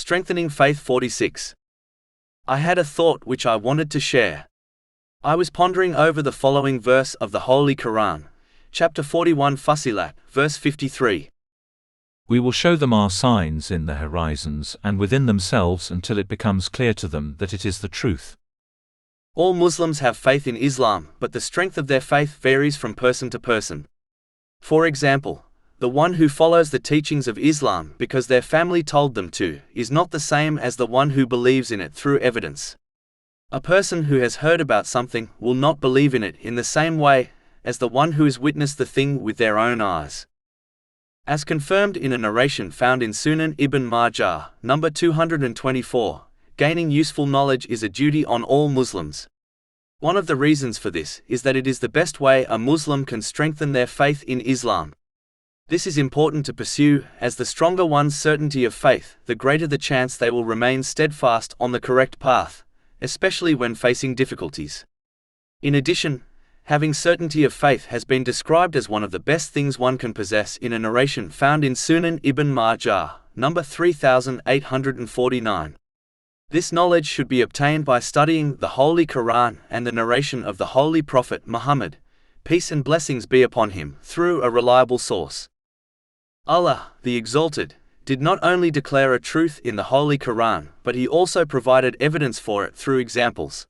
Strengthening Faith 46. I had a thought which I wanted to share. I was pondering over the following verse of the Holy Quran, chapter 41 Fussilat, verse 53. We will show them our signs in the horizons and within themselves until it becomes clear to them that it is the truth. All Muslims have faith in Islam, but the strength of their faith varies from person to person. For example, the one who follows the teachings of Islam because their family told them to is not the same as the one who believes in it through evidence. A person who has heard about something will not believe in it in the same way as the one who has witnessed the thing with their own eyes. As confirmed in a narration found in Sunan Ibn Majah, number 224, gaining useful knowledge is a duty on all Muslims. One of the reasons for this is that it is the best way a Muslim can strengthen their faith in Islam. This is important to pursue, as the stronger one's certainty of faith, the greater the chance they will remain steadfast on the correct path, especially when facing difficulties. In addition, having certainty of faith has been described as one of the best things one can possess in a narration found in Sunan Ibn Majah, number 3849. This knowledge should be obtained by studying the Holy Quran and the narration of the Holy Prophet Muhammad, peace and blessings be upon him, through a reliable source. Allah, the Exalted, did not only declare a truth in the Holy Quran, but He also provided evidence for it through examples.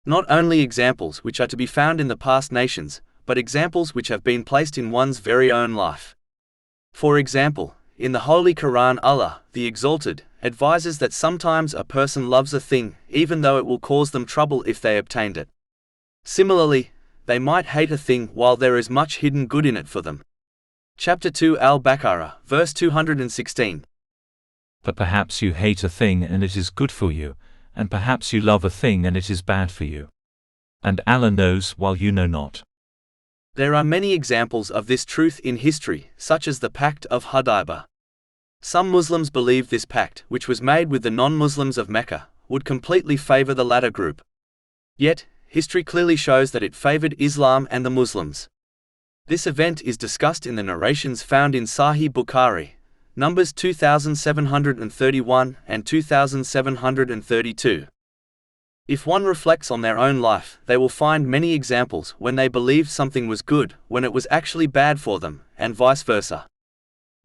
Not only examples which are to be found in the past nations, but examples which have been placed in one's very own life. For example, in the Holy Quran, Allah, the Exalted, advises that sometimes a person loves a thing, even though it will cause them trouble if they obtained it. Similarly, they might hate a thing while there is much hidden good in it for them. Chapter 2 Al-Baqarah, verse 216. But perhaps you hate a thing and it is good for you, and perhaps you love a thing and it is bad for you. And Allah knows while you know not. There are many examples of this truth in history, such as the Pact of Hudaybah. Some Muslims believed this pact, which was made with the non-Muslims of Mecca, would completely favor the latter group. Yet, history clearly shows that it favored Islam and the Muslims. This event is discussed in the narrations found in Sahih Bukhari, numbers 2731 and 2732. If one reflects on their own life, they will find many examples when they believed something was good when it was actually bad for them, and vice versa.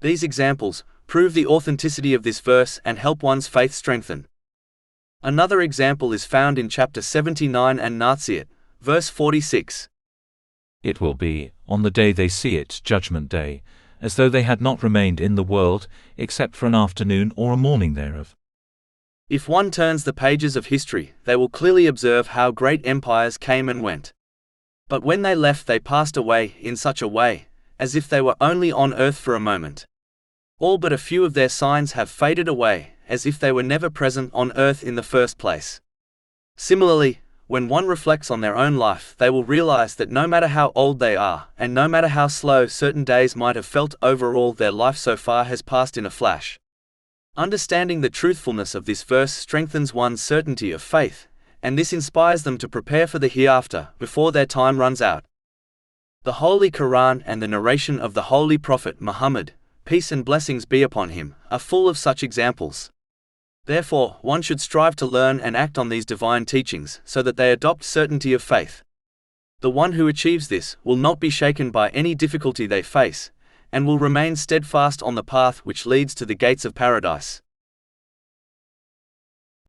These examples prove the authenticity of this verse and help one's faith strengthen. Another example is found in chapter 79 and Naziat, verse 46. It will be, on the day they see it, Judgment Day, as though they had not remained in the world, except for an afternoon or a morning thereof. If one turns the pages of history, they will clearly observe how great empires came and went. But when they left, they passed away in such a way, as if they were only on earth for a moment. All but a few of their signs have faded away, as if they were never present on earth in the first place. Similarly, when one reflects on their own life, they will realize that no matter how old they are, and no matter how slow certain days might have felt, overall their life so far has passed in a flash. Understanding the truthfulness of this verse strengthens one's certainty of faith, and this inspires them to prepare for the hereafter before their time runs out. The Holy Quran and the narration of the Holy Prophet Muhammad, peace and blessings be upon him, are full of such examples. Therefore, one should strive to learn and act on these divine teachings so that they adopt certainty of faith. The one who achieves this will not be shaken by any difficulty they face, and will remain steadfast on the path which leads to the gates of paradise.